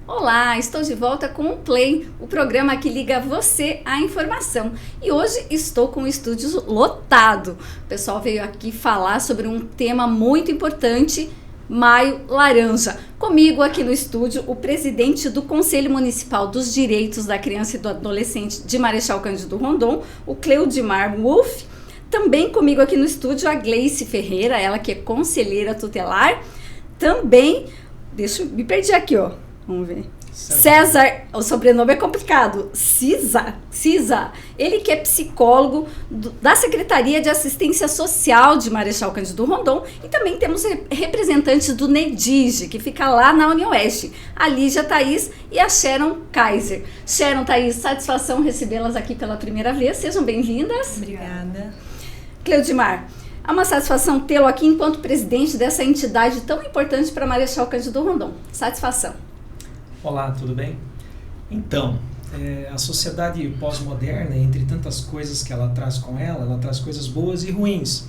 Olá, estou de volta com o Play, o programa que liga você à informação. E hoje estou com o estúdio lotado. O pessoal veio aqui falar sobre um tema muito importante, Maio Laranja. Comigo aqui no estúdio, o presidente do Conselho Municipal dos Direitos da Criança e do Adolescente de Marechal Cândido Rondon, o Cleudimar Wolff. Também comigo aqui no estúdio a Gleice Ferreira, ela que é conselheira tutelar. Também, me perdi aqui, ó. Vamos ver. César, o sobrenome é complicado. Cisa, ele que é psicólogo da Secretaria de Assistência Social de Marechal Cândido Rondon, e também temos representantes do NEDIGE, que fica lá na UniOeste, a Lígia Thaís e a Sharon Kaiser. Sharon, Thaís, satisfação recebê-las aqui pela primeira vez, sejam bem-vindas. Obrigada. Cleudimar, é uma satisfação tê-lo aqui enquanto presidente dessa entidade tão importante para Marechal Cândido Rondon. Satisfação. Olá, tudo bem? Então, a sociedade pós-moderna, entre tantas coisas que ela traz com ela traz coisas boas e ruins.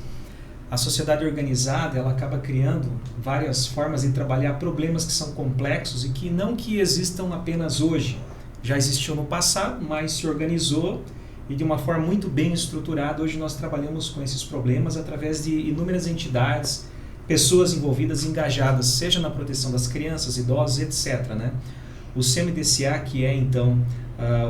A sociedade organizada, ela acaba criando várias formas de trabalhar problemas que são complexos e que não que existam apenas hoje. Já existiu no passado, mas se organizou e de uma forma muito bem estruturada. Hoje nós trabalhamos com esses problemas através de inúmeras entidades, pessoas envolvidas, engajadas, seja na proteção das crianças, idosos, etc., né? O CMDCA, que é então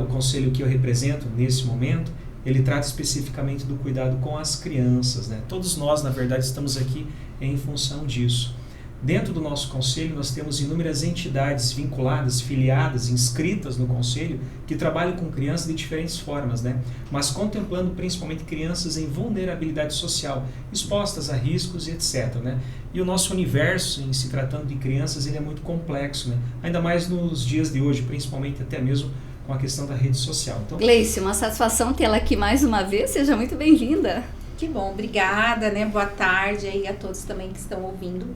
o conselho que eu represento nesse momento, ele trata especificamente do cuidado com as crianças, né? Todos nós, na verdade, estamos aqui em função disso. Dentro do nosso conselho, nós temos inúmeras entidades vinculadas, filiadas, inscritas no conselho, que trabalham com crianças de diferentes formas, né? Mas contemplando principalmente crianças em vulnerabilidade social, expostas a riscos e etc., né? E o nosso universo, em se tratando de crianças, ele é muito complexo, né? Ainda mais nos dias de hoje, principalmente até mesmo com a questão da rede social. Então, Gleice, uma satisfação tê-la aqui mais uma vez, seja muito bem-vinda. Que bom, obrigada, né? Boa tarde aí a todos também que estão ouvindo.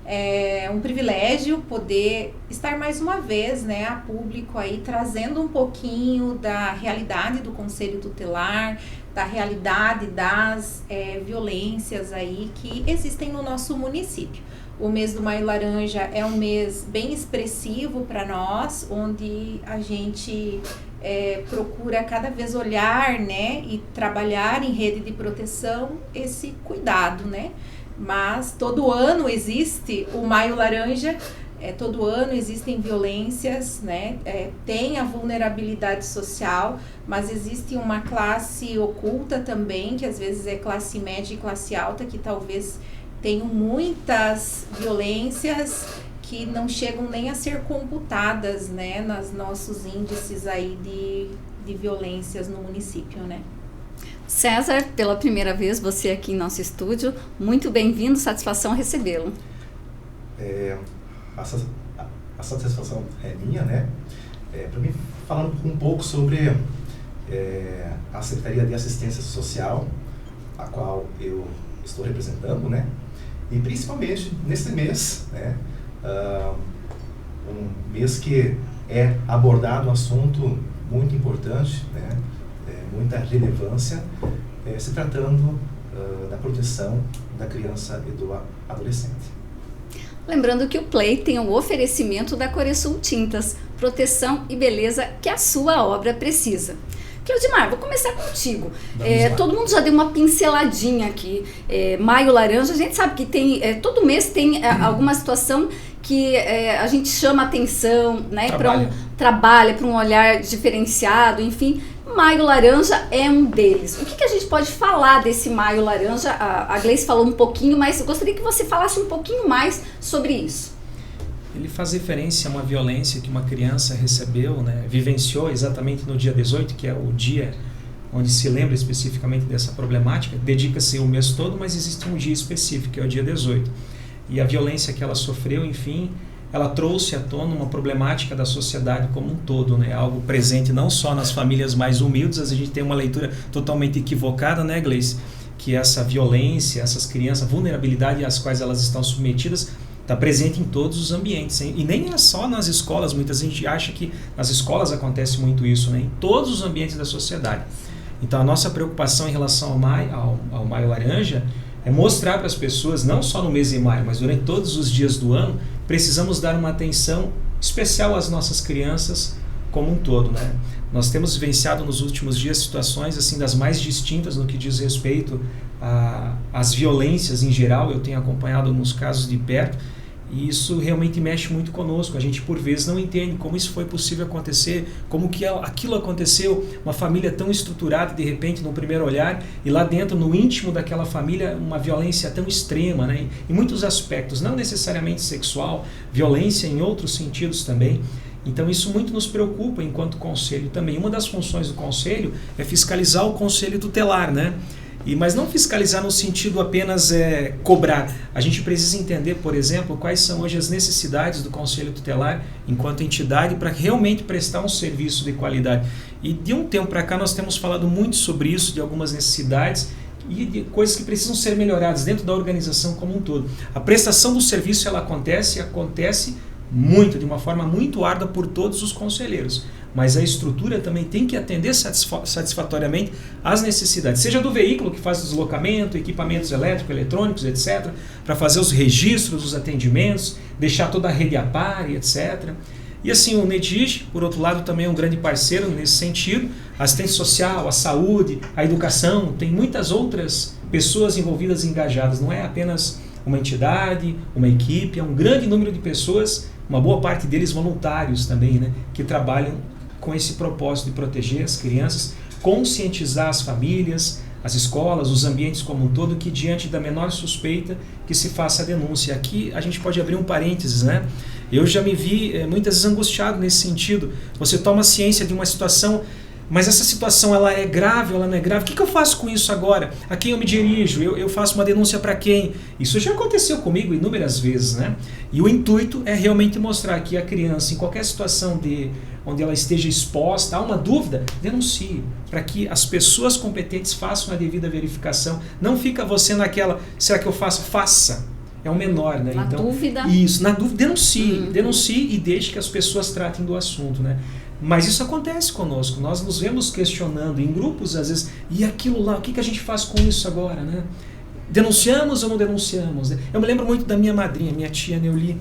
É um privilégio poder estar mais uma vez, né, a público aí, trazendo um pouquinho da realidade do Conselho Tutelar, da realidade das violências aí que existem no nosso município. O mês do Maio Laranja é um mês bem expressivo para nós, onde a gente procura cada vez olhar, né, e trabalhar em rede de proteção esse cuidado, né? Mas todo ano existe o Maio Laranja, todo ano existem violências, né? Tem a vulnerabilidade social, mas existe uma classe oculta também, que às vezes é classe média e classe alta, que talvez tenham muitas violências que não chegam nem a ser computadas, né, nos nossos índices aí de violências no município, né? César, pela primeira vez, você aqui em nosso estúdio, muito bem-vindo, satisfação recebê-lo. A satisfação é minha, né? Para mim, falando um pouco sobre a Secretaria de Assistência Social, a qual eu estou representando, né? E principalmente nesse mês, né? Um mês que é abordado um assunto muito importante, né? Muita relevância, se tratando da proteção da criança e do adolescente. Lembrando que o Play tem o oferecimento da Coresul Tintas, proteção e beleza que a sua obra precisa. Cleudimar, vou começar contigo. Todo mundo já deu uma pinceladinha aqui. Maio Laranja, a gente sabe que tem, todo mês tem alguma situação que a gente chama atenção, né, para um olhar diferenciado, enfim. Maio Laranja é um deles. O que a gente pode falar desse Maio Laranja? A Gleice falou um pouquinho, mas eu gostaria que você falasse um pouquinho mais sobre isso. Ele faz referência a uma violência que uma criança recebeu, né, vivenciou exatamente no dia 18, que é o dia onde se lembra especificamente dessa problemática. Dedica-se o mês todo, mas existe um dia específico, que é o dia 18. E a violência que ela sofreu, enfim, ela trouxe à tona uma problemática da sociedade como um todo, né? Algo presente não só nas famílias mais humildes. A gente tem uma leitura totalmente equivocada, né, Gleice? Que essa violência, essas crianças, a vulnerabilidade às quais elas estão submetidas, está presente em todos os ambientes, hein? E nem é só nas escolas. Muita gente acha que nas escolas acontece muito isso, né? Em todos os ambientes da sociedade. Então a nossa preocupação em relação ao Maio Laranja é mostrar para as pessoas, não só no mês de maio, mas durante todos os dias do ano, precisamos dar uma atenção especial às nossas crianças como um todo, né? Nós temos vivenciado nos últimos dias situações assim das mais distintas no que diz respeito às violências em geral. Eu tenho acompanhado alguns casos de perto e isso realmente mexe muito conosco. A gente por vezes não entende como isso foi possível acontecer, como que aquilo aconteceu, uma família tão estruturada de repente no primeiro olhar e lá dentro no íntimo daquela família uma violência tão extrema, né? Em muitos aspectos, não necessariamente sexual, violência em outros sentidos também. Então isso muito nos preocupa enquanto conselho também. Uma das funções do conselho é fiscalizar o conselho tutelar, né? Mas não fiscalizar no sentido apenas cobrar. A gente precisa entender, por exemplo, quais são hoje as necessidades do conselho tutelar enquanto entidade para realmente prestar um serviço de qualidade. E de um tempo para cá nós temos falado muito sobre isso, de algumas necessidades e de coisas que precisam ser melhoradas dentro da organização como um todo. A prestação do serviço ela acontece muito, de uma forma muito árdua por todos os conselheiros. Mas a estrutura também tem que atender satisfatoriamente às necessidades, seja do veículo que faz o deslocamento, equipamentos elétricos, eletrônicos, etc., para fazer os registros, os atendimentos, deixar toda a rede a par, etc. E assim, o NEDIG, por outro lado, também é um grande parceiro nesse sentido. A assistência social, a saúde, a educação, tem muitas outras pessoas envolvidas e engajadas. Não é apenas uma entidade, uma equipe, é um grande número de pessoas, uma boa parte deles voluntários também, né, que trabalham com esse propósito de proteger as crianças, conscientizar as famílias, as escolas, os ambientes como um todo, que diante da menor suspeita que se faça a denúncia. Aqui a gente pode abrir um parênteses, né? Eu já me vi muitas vezes angustiado nesse sentido. Você toma ciência de uma situação, mas essa situação ela é grave ou ela não é grave? O que eu faço com isso agora? A quem eu me dirijo? Eu faço uma denúncia para quem? Isso já aconteceu comigo inúmeras vezes, né? E o intuito é realmente mostrar que a criança, em qualquer situação onde ela esteja exposta a uma dúvida, denuncie, para que as pessoas competentes façam a devida verificação. Não fica você naquela, será que eu faço? Faça. É o menor, né? Na dúvida. Isso, na dúvida, denuncie e deixe que as pessoas tratem do assunto, né? Mas isso acontece conosco, nós nos vemos questionando em grupos, às vezes, e aquilo lá, o que a gente faz com isso agora, né? Denunciamos ou não denunciamos? Eu me lembro muito da minha madrinha, minha tia Neuli,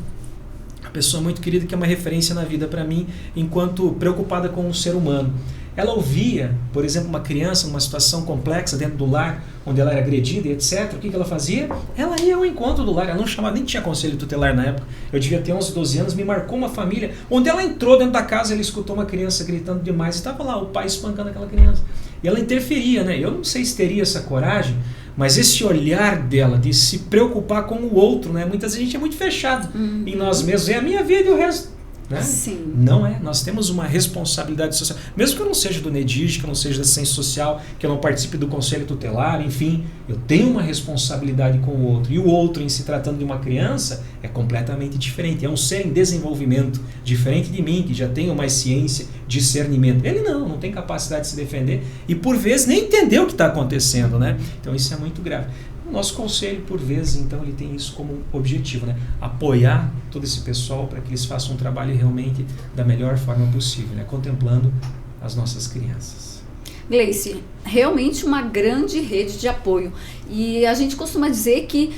uma pessoa muito querida que é uma referência na vida para mim, enquanto preocupada com o ser humano. Ela ouvia, por exemplo, uma criança numa situação complexa dentro do lar, onde ela era agredida e etc. O que ela fazia? Ela ia ao encontro do lar, ela não chamava, nem tinha conselho tutelar na época. Eu devia ter 11, 12 anos, me marcou uma família, onde ela entrou dentro da casa, ela escutou uma criança gritando demais, e estava lá o pai espancando aquela criança. E ela interferia, né? Eu não sei se teria essa coragem, mas esse olhar dela de se preocupar com o outro, né? Muitas vezes a gente é muito fechado em nós mesmos, é a minha vida e o resto. Né? Sim. Não é, nós temos uma responsabilidade social, mesmo que eu não seja do NEDIG, que eu não seja da assistência social, que eu não participe do conselho tutelar, enfim, eu tenho uma responsabilidade com o outro, e o outro, em se tratando de uma criança, é completamente diferente, é um ser em desenvolvimento, diferente de mim, que já tenho mais ciência, discernimento. Ele não tem capacidade de se defender e por vezes nem entender o que está acontecendo, né? Então isso é muito grave. O nosso conselho, por vezes, então, ele tem isso como objetivo, né? Apoiar todo esse pessoal para que eles façam um trabalho realmente da melhor forma possível, né? Contemplando as nossas crianças. Gleice, realmente uma grande rede de apoio. E a gente costuma dizer que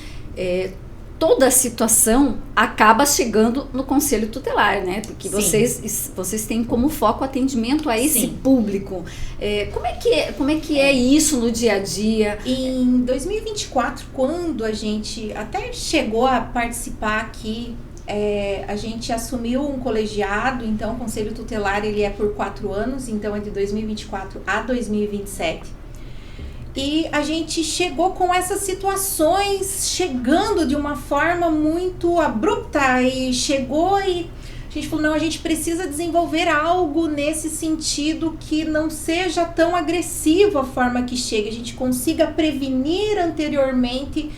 toda a situação acaba chegando no conselho tutelar, né? Porque vocês têm como foco o atendimento a esse público. Como é que é isso no dia a dia? Em 2024, quando a gente até chegou a participar aqui, a gente assumiu um colegiado, então o conselho tutelar ele é por 4 anos, então é de 2024 a 2027. E a gente chegou com essas situações chegando de uma forma muito abrupta e chegou e a gente falou, não, a gente precisa desenvolver algo nesse sentido que não seja tão agressivo a forma que chega, a gente consiga prevenir anteriormente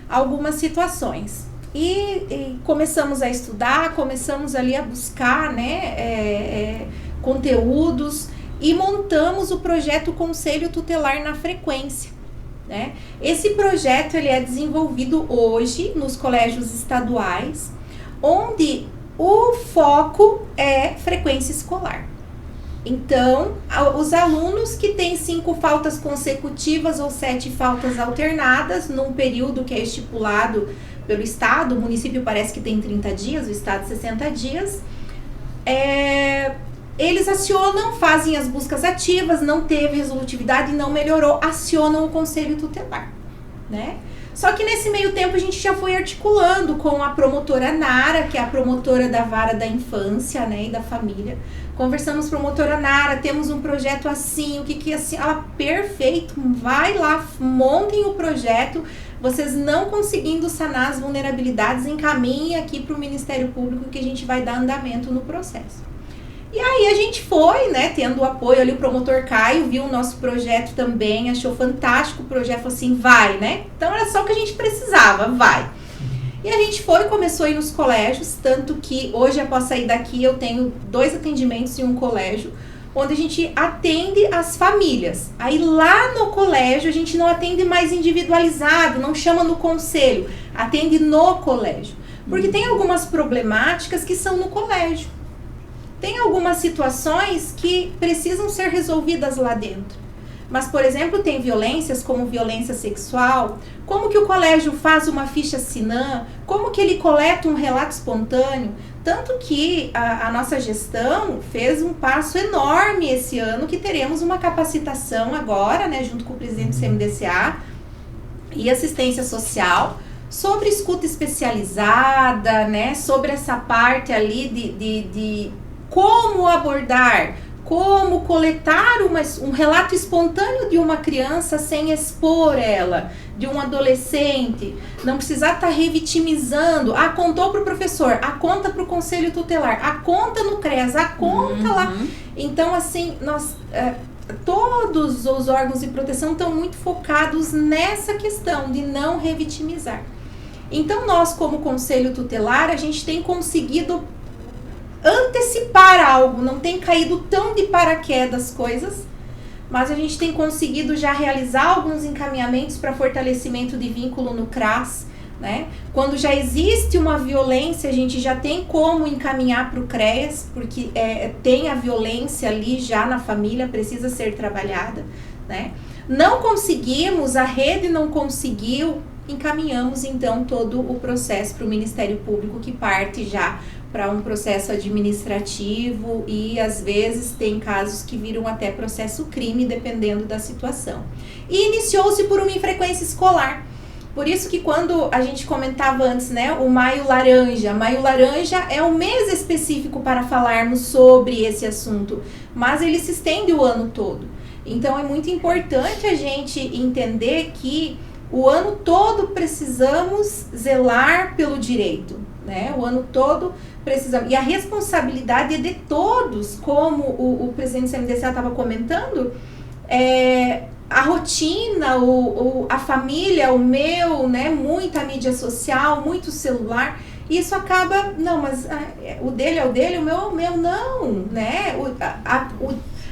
algumas situações. E começamos a estudar, começamos ali a buscar, né, conteúdos, e montamos o projeto Conselho Tutelar na Frequência, né? Esse projeto ele é desenvolvido hoje nos colégios estaduais, onde o foco é frequência escolar. Então, os alunos que têm 5 faltas consecutivas ou 7 faltas alternadas num período que é estipulado pelo Estado, o município parece que tem 30 dias, o Estado 60 dias, eles acionam, fazem as buscas ativas, não teve resolutividade, não melhorou, acionam o Conselho Tutelar, né? Só que nesse meio tempo a gente já foi articulando com a promotora Nara, que é a promotora da Vara da Infância, né, e da Família. Conversamos, promotora Nara, temos um projeto assim, o que assim? Ela, perfeito, vai lá, montem o projeto, vocês não conseguindo sanar as vulnerabilidades, encaminhem aqui para o Ministério Público que a gente vai dar andamento no processo. E aí a gente foi, né, tendo o apoio ali, o promotor Caio viu o nosso projeto também, achou fantástico o projeto, falou assim, vai, né? Então era só o que a gente precisava, vai. E a gente foi, começou a ir nos colégios, tanto que hoje, após sair daqui, eu tenho 2 atendimentos em um colégio, onde a gente atende as famílias. Aí lá no colégio a gente não atende mais individualizado, não chama no conselho, atende no colégio. Porque tem algumas problemáticas que são no colégio. Tem algumas situações que precisam ser resolvidas lá dentro. Mas, por exemplo, tem violências como violência sexual, como que o colégio faz uma ficha SINAM, como que ele coleta um relato espontâneo. Tanto que a nossa gestão fez um passo enorme esse ano, que teremos uma capacitação agora, né, junto com o presidente do CMDCA e assistência social, sobre escuta especializada, né, sobre essa parte ali de como abordar, como coletar um relato espontâneo de uma criança sem expor ela, de um adolescente, não precisar estar revitimizando, contou para o professor, conta para o conselho tutelar, conta no CREAS, conta lá. Então, assim, todos os órgãos de proteção estão muito focados nessa questão de não revitimizar. Então, nós, como conselho tutelar, a gente tem conseguido antecipar algo, não tem caído tão de paraquedas coisas, mas a gente tem conseguido já realizar alguns encaminhamentos para fortalecimento de vínculo no CRAS, né? Quando já existe uma violência, a gente já tem como encaminhar para o CREAS, porque tem a violência ali já na família, precisa ser trabalhada, né? Não conseguimos, a rede não conseguiu, encaminhamos então todo o processo para o Ministério Público, que parte já para um processo administrativo e às vezes tem casos que viram até processo crime, dependendo da situação. E iniciou-se por uma infrequência escolar. Por isso que quando a gente comentava antes, né, o Maio Laranja é um mês específico para falarmos sobre esse assunto, mas ele se estende o ano todo. Então é muito importante a gente entender que o ano todo precisamos zelar pelo direito, né? O ano todo precisamos. E a responsabilidade é de todos, como o presidente do CMDCA estava comentando, a rotina, a família, o meu, né? Muita mídia social, muito celular. Isso acaba, não, mas o dele é o dele, o meu é o meu, não, né?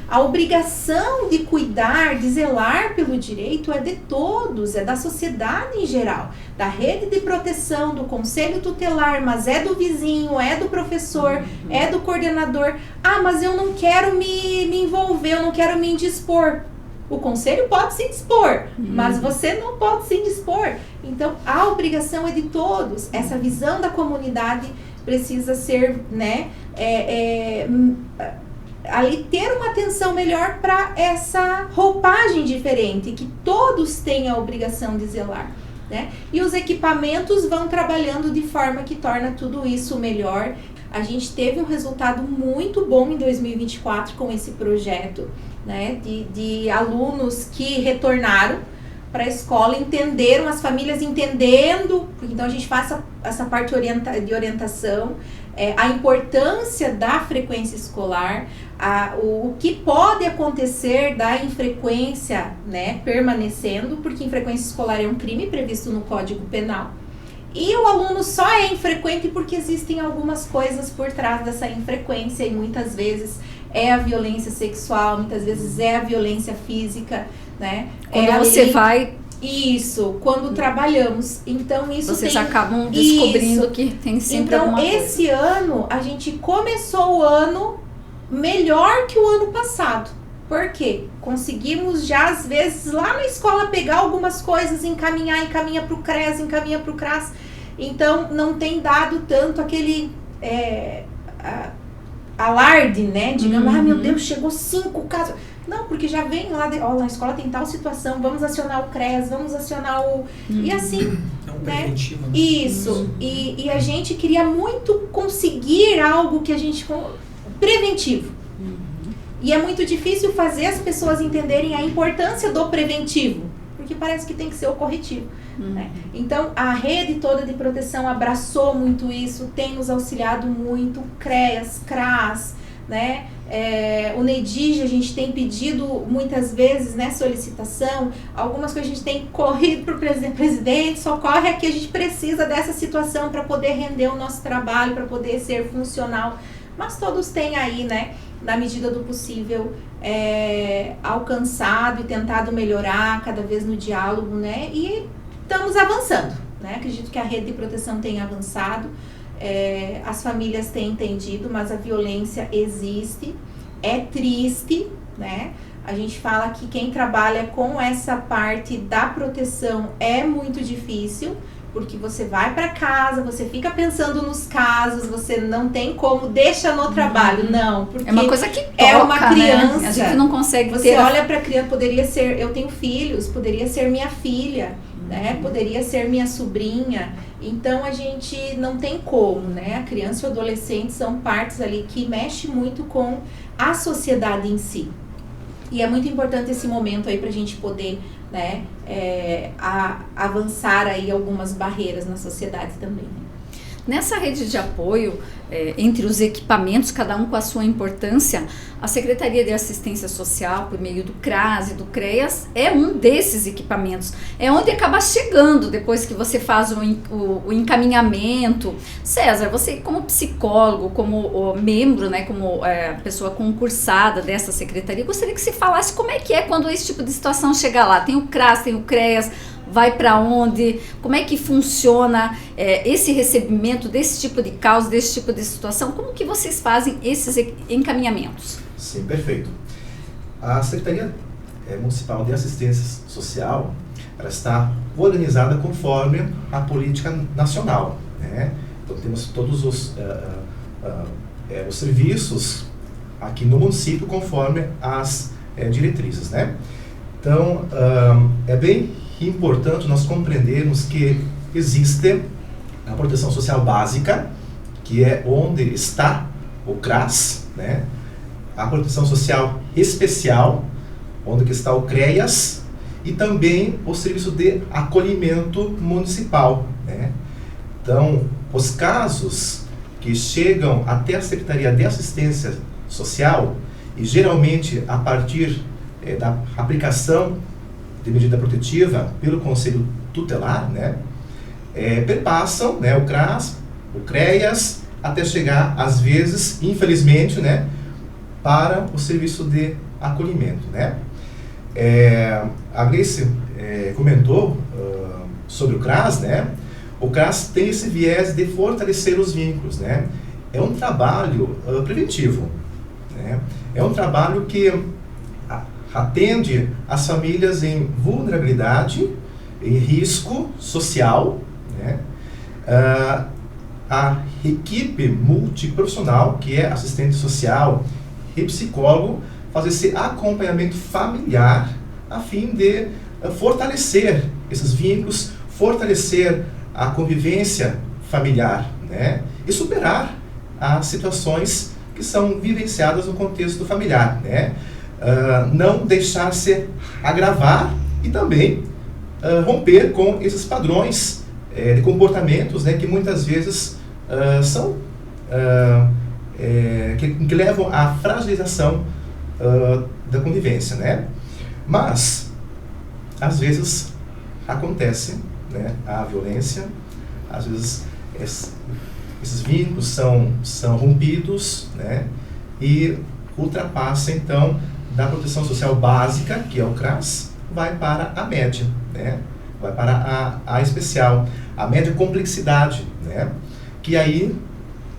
A obrigação de cuidar, de zelar pelo direito é de todos, é da sociedade em geral, da rede de proteção, do conselho tutelar, mas é do vizinho, é do professor, é do coordenador. Mas eu não quero me envolver, eu não quero me indispor. O conselho pode se indispor, mas você não pode se indispor. Então, a obrigação é de todos. Essa visão da comunidade precisa ser, né, ali ter uma atenção melhor para essa roupagem diferente, que todos têm a obrigação de zelar, né? E os equipamentos vão trabalhando de forma que torna tudo isso melhor. A gente teve um resultado muito bom em 2024 com esse projeto, né? De alunos que retornaram para a escola, entenderam, as famílias entendendo, então a gente faz essa parte de orientação, a importância da frequência escolar, o que pode acontecer da infrequência, né, permanecendo, porque infrequência escolar é um crime previsto no Código Penal. E o aluno só é infrequente porque existem algumas coisas por trás dessa infrequência e muitas vezes é a violência sexual, muitas vezes é a violência física, né? Quando você vai... Isso, quando trabalhamos. Então, isso vocês acabam descobrindo isso. que tem sempre alguma coisa. Então, esse ano, a gente começou o ano melhor que o ano passado. Por quê? Conseguimos já, às vezes, lá na escola, pegar algumas coisas, encaminha para o CRES, encaminha para o CRAS. Então, não tem dado tanto aquele alarde, né? Digamos, meu Deus, chegou 5 casos. Não, porque já vem lá, na escola tem tal situação, vamos acionar o CRES, vamos acionar o... E assim, é um preventivo, né? Isso. E a gente queria muito conseguir algo que a gente... preventivo. E é muito difícil fazer as pessoas entenderem a importância do preventivo, porque parece que tem que ser o corretivo. Né? Então, a rede toda de proteção abraçou muito isso, tem nos auxiliado muito, CREAS, CRAS, né? O NEDIG, a gente tem pedido muitas vezes, né, solicitação, algumas coisas a gente tem corrido para o presidente, socorre aqui, a gente precisa dessa situação para poder render o nosso trabalho, para poder ser funcional, mas todos têm aí, né, na medida do possível, alcançado e tentado melhorar cada vez no diálogo, né, e estamos avançando, né, acredito que a rede de proteção tem avançado, as famílias têm entendido, mas a violência existe, é triste, né? A gente fala que quem trabalha com essa parte da proteção é muito difícil, porque você vai para casa, você fica pensando nos casos, você não tem como, deixa no trabalho, não, porque é uma coisa que toca, é uma criança, né? A gente não consegue você olha para a criança, poderia ser, eu tenho filhos, poderia ser minha filha, né? Poderia ser minha sobrinha. Então a gente não tem como, né? A criança e o adolescente são partes ali que mexem muito com a sociedade em si. E é muito importante esse momento aí pra gente poder, né, avançar aí algumas barreiras na sociedade também. Nessa rede de apoio, entre os equipamentos, cada um com a sua importância, a Secretaria de Assistência Social, por meio do CRAS e do CREAS, é um desses equipamentos. É onde acaba chegando depois que você faz o encaminhamento. César, você como psicólogo, como membro, né, como pessoa concursada dessa secretaria, gostaria que você falasse como é que é quando esse tipo de situação chega lá. Tem o CRAS, tem o CREAS, vai para onde, como é que funciona esse recebimento desse tipo de causa, desse tipo de situação, como que vocês fazem esses encaminhamentos? Sim, perfeito. A Secretaria Municipal de Assistência Social, ela está organizada conforme a política nacional, né? Então temos todos os serviços aqui no município conforme as diretrizes, né? Então, é bem importante nós compreendermos que existe a proteção social básica, que é onde está o CRAS, né? A proteção social especial, onde que está o CREAS, e também o serviço de acolhimento municipal, né? Então, os casos que chegam até a Secretaria de Assistência Social, e geralmente a partir da aplicação de medida protetiva pelo Conselho Tutelar, né, perpassam, né, o CRAS, o CREAS, até chegar, às vezes, infelizmente, né, para o serviço de acolhimento, né. A Gleice comentou sobre o CRAS, né. O CRAS tem esse viés de fortalecer os vínculos, né. É um trabalho preventivo, né. É um trabalho que atende as famílias em vulnerabilidade, em risco social, né? A equipe multiprofissional, que é assistente social e psicólogo, faz esse acompanhamento familiar a fim de fortalecer esses vínculos, fortalecer a convivência familiar, né? E superar as situações que são vivenciadas no contexto familiar, né? Não deixar se agravar e também romper com esses padrões de comportamentos, né, que muitas vezes são que levam à fragilização da convivência, né? Mas às vezes acontece, né, a violência, às vezes esses vínculos são rompidos, né, e ultrapassa então da proteção social básica, que é o CRAS, vai para a média, né? Vai para a especial, a média complexidade, né? Que aí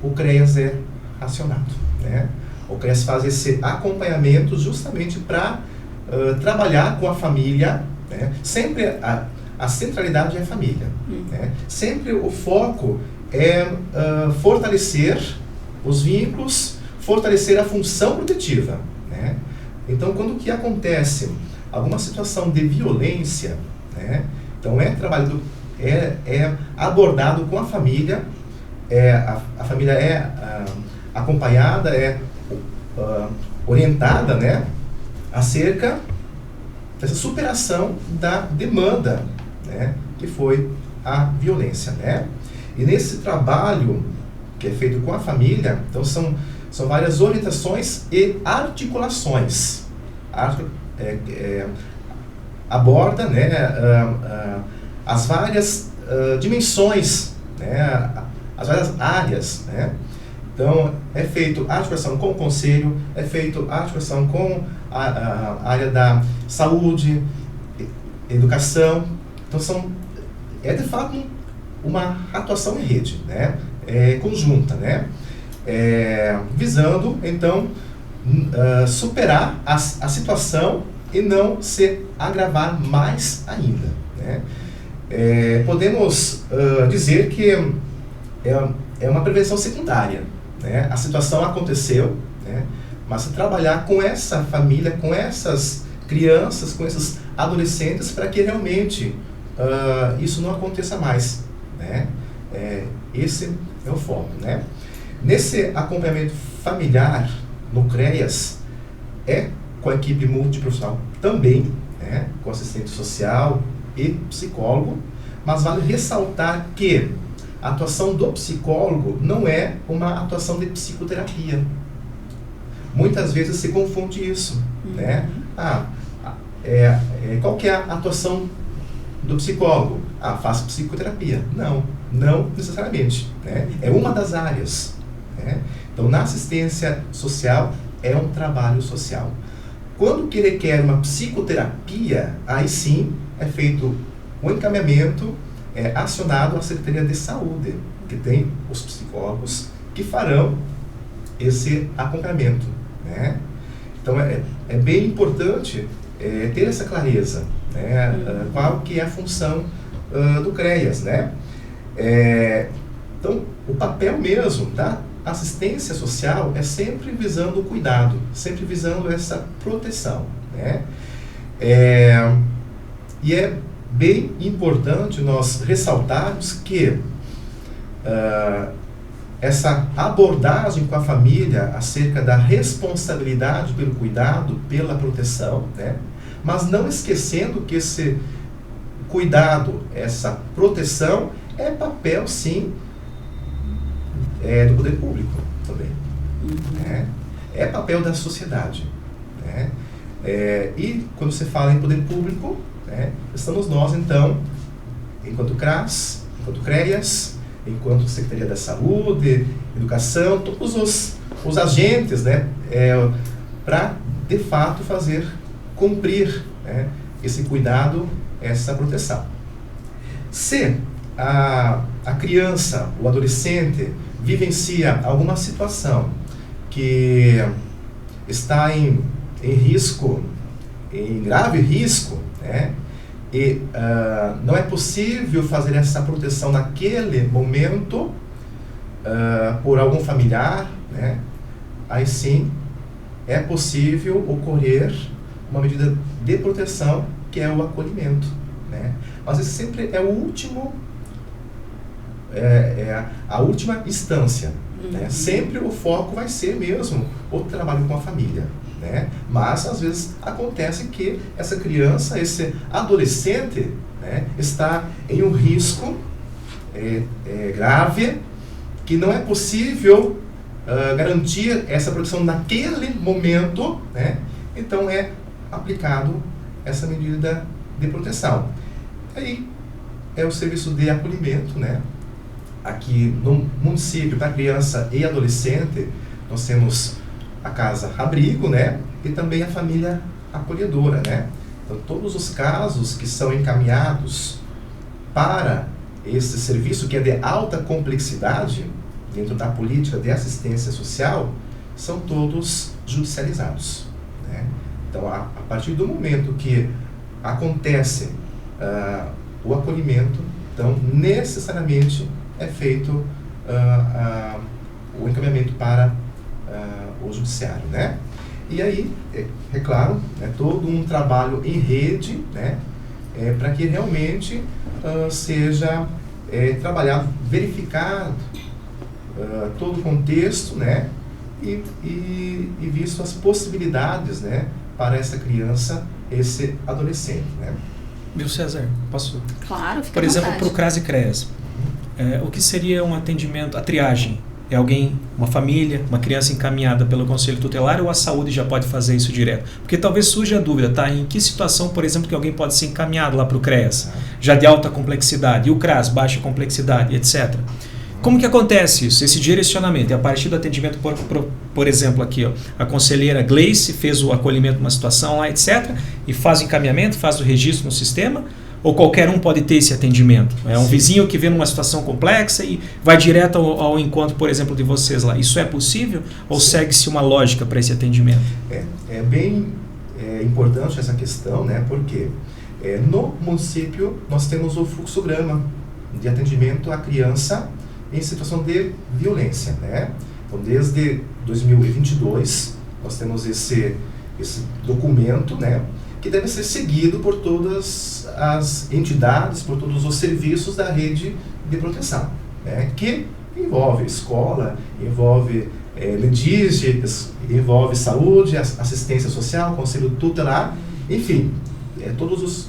o CREAS é acionado, né? O CREAS faz esse acompanhamento justamente para trabalhar com a família, né? Sempre a centralidade é a família. Né? Sempre o foco é fortalecer os vínculos, fortalecer a função protetiva. Né? Então, quando que acontece alguma situação de violência, né? Então é trabalhado, é abordado com a família, a família é acompanhada, é orientada, né? Acerca dessa superação da demanda, né? Que foi a violência, né? E nesse trabalho que é feito com a família, então são várias orientações e articulações. Aborda, né, as várias dimensões, né, as várias áreas, né? Então, é feito articulação com o conselho, é feito articulação com a área da saúde, educação. Então, é de fato uma atuação em rede, né? Conjunta, né? Visando, então, superar a situação e não se agravar mais ainda, né? Podemos dizer que é uma prevenção secundária, né? A situação aconteceu, né? Mas trabalhar com essa família, com essas crianças, com esses adolescentes, para que realmente isso não aconteça mais, né? Esse é o foco, né? Nesse acompanhamento familiar no CREAS, com a equipe multiprofissional também, né? Com assistente social e psicólogo, mas vale ressaltar que a atuação do psicólogo não é uma atuação de psicoterapia. Muitas vezes se confunde isso, né? Qual que é a atuação do psicólogo? Faço psicoterapia. Não necessariamente, né? É uma das áreas, né? Então, na assistência social, é um trabalho social. Quando que ele quer uma psicoterapia, aí sim é feito um encaminhamento, acionado a Secretaria de Saúde, que tem os psicólogos que farão esse acompanhamento, né? Então, é bem importante ter essa clareza, né? Qual que é a função do CREAS, né? Então, o papel mesmo da assistência social é sempre visando o cuidado, sempre visando essa proteção, né? E é bem importante nós ressaltarmos que essa abordagem com a família acerca da responsabilidade pelo cuidado, pela proteção, né? Mas não esquecendo que esse cuidado, essa proteção é papel, sim, do poder público também, né? É papel da sociedade, né? E quando você fala em poder público, né, estamos nós, então, enquanto CRAS, enquanto CREAS, enquanto Secretaria da Saúde, Educação, todos os agentes, né, para, de fato, cumprir, né, esse cuidado, essa proteção. Se a criança, o adolescente, vivencia alguma situação que está em risco, em grave risco, né? E não é possível fazer essa proteção naquele momento por algum familiar, né? Aí sim é possível ocorrer uma medida de proteção, que é o acolhimento, né? Mas esse sempre é o último, a última instância, né? Sempre o foco vai ser mesmo o trabalho com a família, né? Mas às vezes acontece que essa criança, esse adolescente, né, está em um risco grave, que não é possível garantir essa proteção naquele momento, né? Então é aplicado essa medida de proteção. Aí é o serviço de acolhimento, né? Aqui no município, para criança e adolescente, nós temos a casa abrigo, né? E também a família acolhedora, né? Então, todos os casos que são encaminhados para esse serviço, que é de alta complexidade dentro da política de assistência social, são todos judicializados, né? Então, a partir do momento que acontece o acolhimento, então necessariamente é feito o encaminhamento para o judiciário, né? E aí, é claro, é todo um trabalho em rede, né? Para que realmente seja trabalhado, verificado todo o contexto, né? E visto as possibilidades, né? Para essa criança, esse adolescente, né? Viu, César? Posso? Claro, fica Por exemplo, para o CRAS e CREAS, o que seria um atendimento, a triagem? É alguém, uma família, uma criança encaminhada pelo Conselho Tutelar ou a saúde já pode fazer isso direto? Porque talvez surja a dúvida, tá? Em que situação, por exemplo, que alguém pode ser encaminhado lá para o CREAS, já de alta complexidade, e o CRAS, baixa complexidade, etc. Como que acontece isso, esse direcionamento? É a partir do atendimento, por exemplo, aqui, ó, a conselheira Gleice fez o acolhimento de uma situação lá, etc., e faz o encaminhamento, faz o registro no sistema, ou qualquer um pode ter esse atendimento? É um vizinho que vê numa situação complexa e vai direto ao encontro, por exemplo, de vocês lá. Isso é possível ou segue-se uma lógica para esse atendimento? É bem importante essa questão, né? Porque no município nós temos o fluxograma de atendimento à criança em situação de violência, né? Então, desde 2022, nós temos esse documento, né? Que deve ser seguido por todas as entidades, por todos os serviços da rede de proteção, né? Que envolve escola, envolve LEDIGE, envolve saúde, assistência social, conselho tutelar, enfim, todos os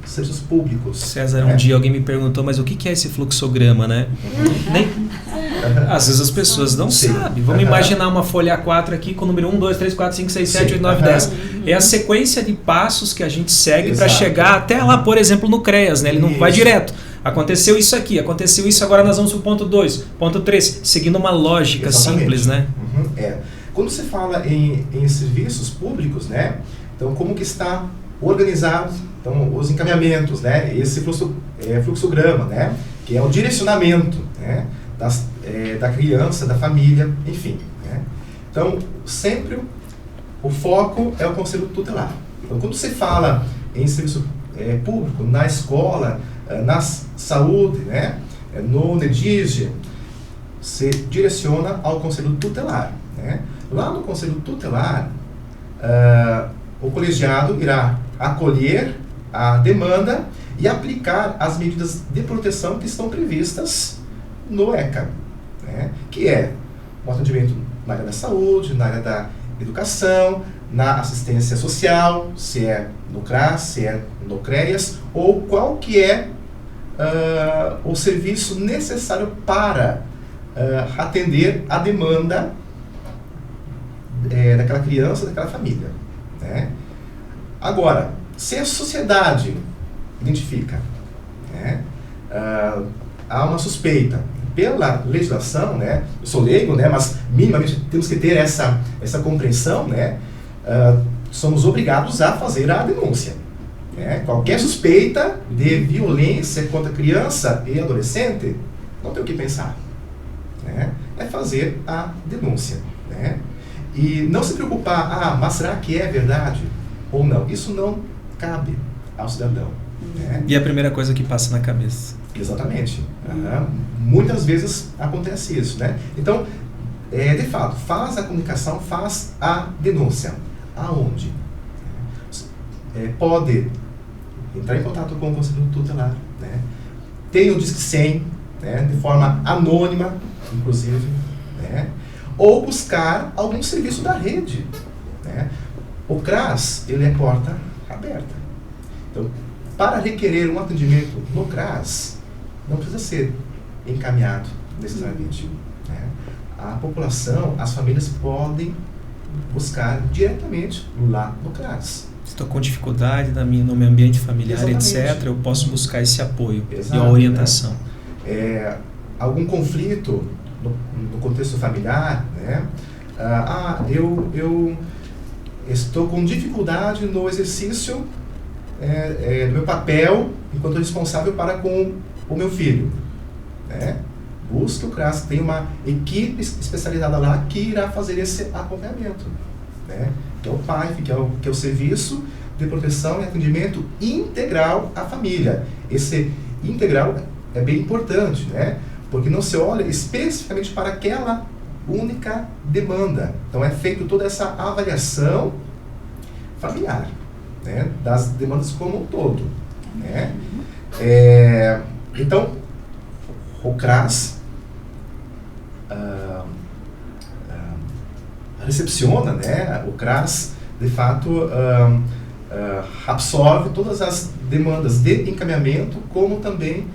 serviços públicos. César, um dia alguém me perguntou, mas o que é esse fluxograma, né? Às vezes as pessoas não sabem. Vamos imaginar uma folha A4 aqui com o número 1, 2, 3, 4, 5, 6, 7, 8, 9, 10. É a sequência de passos que a gente segue para chegar até lá, por exemplo, no CREAS, né? Ele não vai direto. Aconteceu isso aqui, aconteceu isso, agora nós vamos para o ponto 2, ponto 3, seguindo uma lógica simples, né? Quando você fala em serviços públicos, né? Então, como que está organizado, então, os encaminhamentos, né? Esse fluxograma, né? Que é o direcionamento, né? Da criança, da família, enfim, né? Então, sempre o foco é o conselho tutelar. Então, quando você fala em serviço público, na escola, na saúde, né? No LEDIGE, você direciona ao conselho tutelar, né? Lá no conselho tutelar, o colegiado irá acolher a demanda e aplicar as medidas de proteção que estão previstas no ECA, né? Que é o atendimento na área da saúde, na área da educação, na assistência social, se é no CRAS, se é no CREAS, ou qual que é o serviço necessário para atender a demanda daquela criança, daquela família, né? Agora, se a sociedade identifica, né, há uma suspeita, pela legislação, né, eu sou leigo, né, mas minimamente temos que ter essa compreensão, né, somos obrigados a fazer a denúncia, né? Qualquer suspeita de violência contra criança e adolescente, não tem o que pensar, né? É fazer a denúncia, né? E não se preocupar, mas será que é verdade ou não? Isso não cabe ao cidadão, né? E a primeira coisa que passa na cabeça. Exatamente. Muitas vezes acontece isso, né? Então, de fato, faz a comunicação, faz a denúncia. Aonde? Pode entrar em contato com o conselho tutelar, né? Tem o Disque 100, né? De forma anônima, inclusive, né? Ou buscar algum serviço da rede, né? O CRAS, ele é porta aberta. Então, para requerer um atendimento no CRAS, não precisa ser encaminhado necessariamente, né? A população, as famílias podem buscar diretamente lá no CRAS. Estou com dificuldade no meu ambiente familiar, etc., eu posso buscar esse apoio e a orientação. Né? Algum conflito no contexto familiar, né? Eu estou com dificuldade no exercício do meu papel enquanto responsável para com o meu filho, né? Busque o CRAS, tem uma equipe especializada lá que irá fazer esse acompanhamento, né? Que é o PAIF, que é o Serviço de Proteção e Atendimento Integral à Família. Esse integral é bem importante, né? Porque não se olha especificamente para aquela única demanda. Então é feita toda essa avaliação familiar, né? Das demandas como um todo, né? Então, o CRAS recepciona, né? O CRAS, de fato, absorve todas as demandas de encaminhamento, como também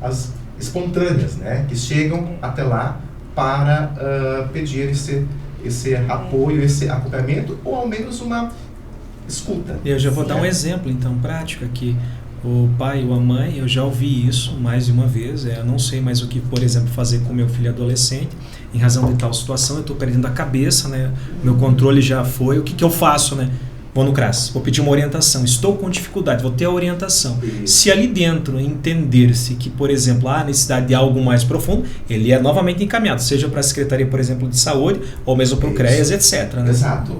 as espontâneas, né? Que chegam até lá para pedir esse apoio, esse acompanhamento, ou ao menos uma escuta. Eu já vou dar um exemplo, então, prático aqui. O pai ou a mãe, eu já ouvi isso mais de uma vez, eu não sei mais o que, por exemplo, fazer com meu filho adolescente, em razão de tal situação, eu estou perdendo a cabeça, né? Meu controle já foi, o que eu faço, né? Vou no CRAS, vou pedir uma orientação, estou com dificuldade, vou ter a orientação. Se ali dentro entender-se que, por exemplo, há necessidade de algo mais profundo, ele é novamente encaminhado, seja para a Secretaria, por exemplo, de Saúde, ou mesmo para o CREAS, etc. Né? Exato,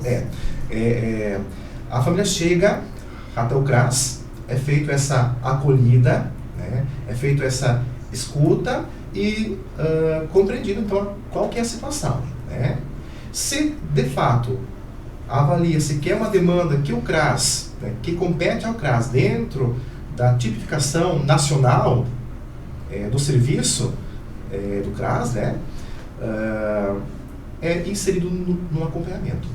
a família chega até o CRAS, é feito essa acolhida, né? É feito essa escuta e compreendido, então, qual que é a situação, né? Se, de fato, avalia-se que é uma demanda que o CRAS, né, que compete ao CRAS dentro da tipificação nacional do serviço do CRAS, né, é inserido no acompanhamento,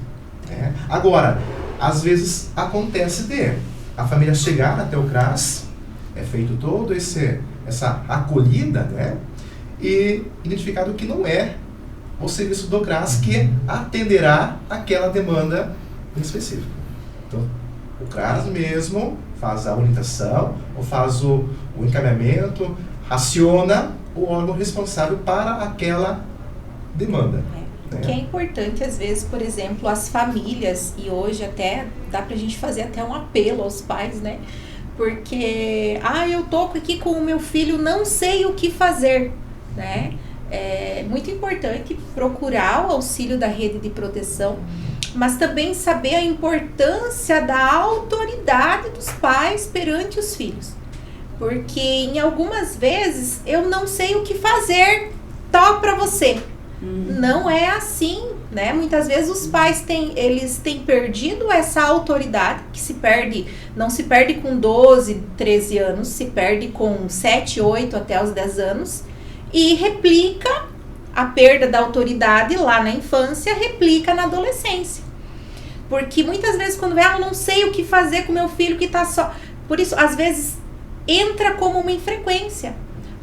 né? Agora, às vezes acontece a família chegar até o CRAS, é feito todo essa acolhida, né, e identificado que não é o serviço do CRAS que atenderá aquela demanda em específico. Então, o CRAS mesmo faz a orientação, ou faz o encaminhamento, aciona o órgão responsável para aquela demanda. O que é importante, às vezes, por exemplo, as famílias, e hoje até dá pra gente fazer até um apelo aos pais, né? Porque, eu tô aqui com o meu filho, não sei o que fazer, né? É muito importante procurar o auxílio da rede de proteção, mas também saber a importância da autoridade dos pais perante os filhos. Porque em algumas vezes eu não sei o que fazer, tó pra você. Não é assim, né? Muitas vezes os pais eles têm perdido essa autoridade, que não se perde com 12, 13 anos, se perde com 7, 8 até os 10 anos, e replica a perda da autoridade lá na infância, replica na adolescência. Porque muitas vezes quando eu não sei o que fazer com meu filho que tá só... Por isso, às vezes, entra como uma infrequência.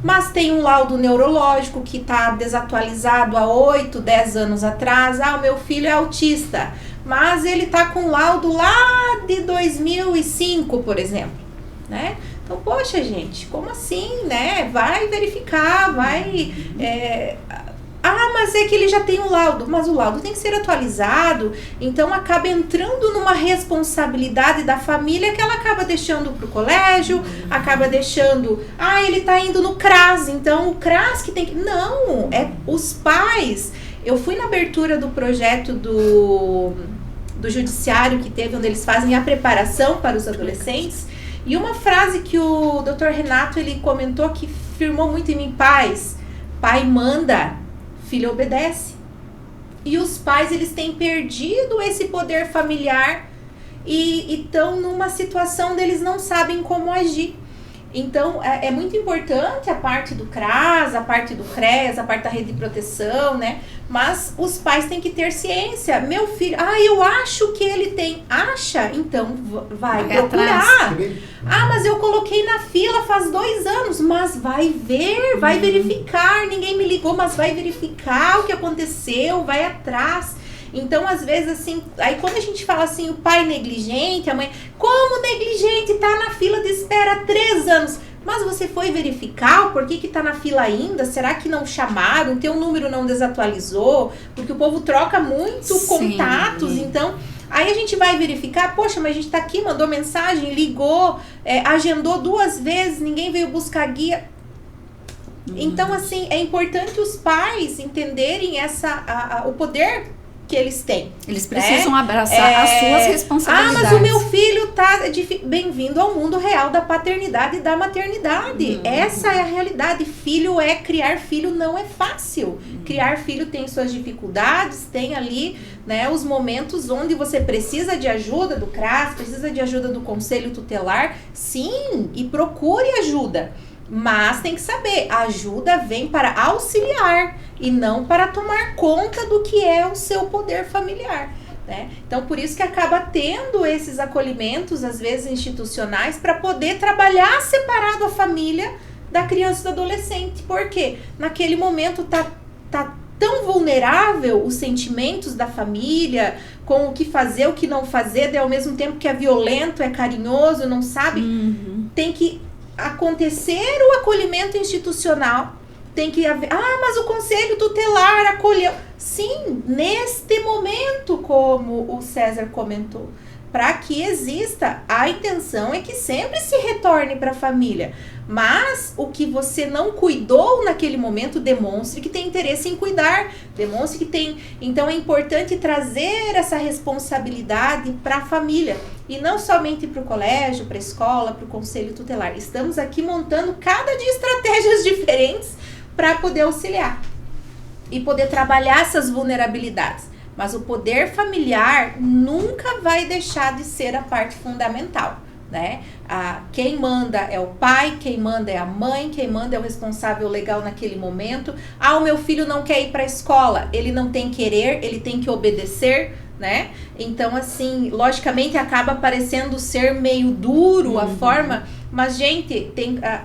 Mas tem um laudo neurológico que está desatualizado há 8, 10 anos atrás. O meu filho é autista, mas ele está com laudo lá de 2005, por exemplo, né? Então, poxa, gente, como assim, né? Vai verificar, mas é que ele já tem um laudo. Mas o laudo tem que ser atualizado. Então, acaba entrando numa responsabilidade da família que ela acaba deixando para o colégio, acaba deixando... ele está indo no CRAS, então o CRAS que tem que... Não, é os pais. Eu fui na abertura do projeto do judiciário que teve, onde eles fazem a preparação para os adolescentes, e uma frase que o Dr. Renato, ele comentou que firmou muito em mim: pai manda, filho obedece. E os pais, eles têm perdido esse poder familiar e estão numa situação deles não sabem como agir. Então, é muito importante a parte do CRAS, a parte do CREAS, a parte da rede de proteção, né? Mas os pais têm que ter ciência. Meu filho, eu acho que ele tem. Acha? Então, vai procurar. Mas eu coloquei na fila faz 2 anos. Mas vai ver, vai verificar. Ninguém me ligou, mas vai verificar o que aconteceu, vai atrás. Então, às vezes, assim, aí quando a gente fala assim, o pai negligente, a mãe, como negligente, tá na fila de espera há 3 anos. Mas você foi verificar o porquê que tá na fila ainda? Será que não chamaram? Teu número não desatualizou? Porque o povo troca muito contatos, então... Aí a gente vai verificar, poxa, mas a gente tá aqui, mandou mensagem, ligou, agendou 2 vezes, ninguém veio buscar guia. Então, assim, é importante os pais entenderem o poder que eles têm. Eles precisam abraçar as suas responsabilidades. Mas o meu filho tá bem-vindo ao mundo real da paternidade e da maternidade. Essa é a realidade. Criar filho não é fácil. Criar filho tem suas dificuldades, tem ali, né, os momentos onde você precisa de ajuda do CRAS, precisa de ajuda do Conselho Tutelar. Sim, e procure ajuda. Mas tem que saber, a ajuda vem para auxiliar e não para tomar conta do que é o seu poder familiar, né? Então, por isso que acaba tendo esses acolhimentos, às vezes institucionais, para poder trabalhar separado a família da criança e do adolescente. Porque naquele momento tá tão vulnerável os sentimentos da família, com o que fazer, o que não fazer, ao mesmo tempo que é violento, é carinhoso, não sabe. Tem que acontecer o acolhimento institucional, tem que haver, mas o Conselho Tutelar acolheu. Sim, neste momento, como o César comentou, para que exista, a intenção é que sempre se retorne para a família. Mas o que você não cuidou naquele momento, demonstre que tem interesse em cuidar, demonstre que tem. Então é importante trazer essa responsabilidade para a família e não somente para o colégio, para a escola, para o Conselho Tutelar. Estamos aqui montando cada dia estratégias diferentes para poder auxiliar e poder trabalhar essas vulnerabilidades. Mas o poder familiar nunca vai deixar de ser a parte fundamental, né? Quem manda é o pai, quem manda é a mãe, quem manda é o responsável legal naquele momento. O meu filho não quer ir para a escola, ele não tem querer, ele tem que obedecer, né? Então, assim, logicamente acaba parecendo ser meio duro a forma, mas, gente,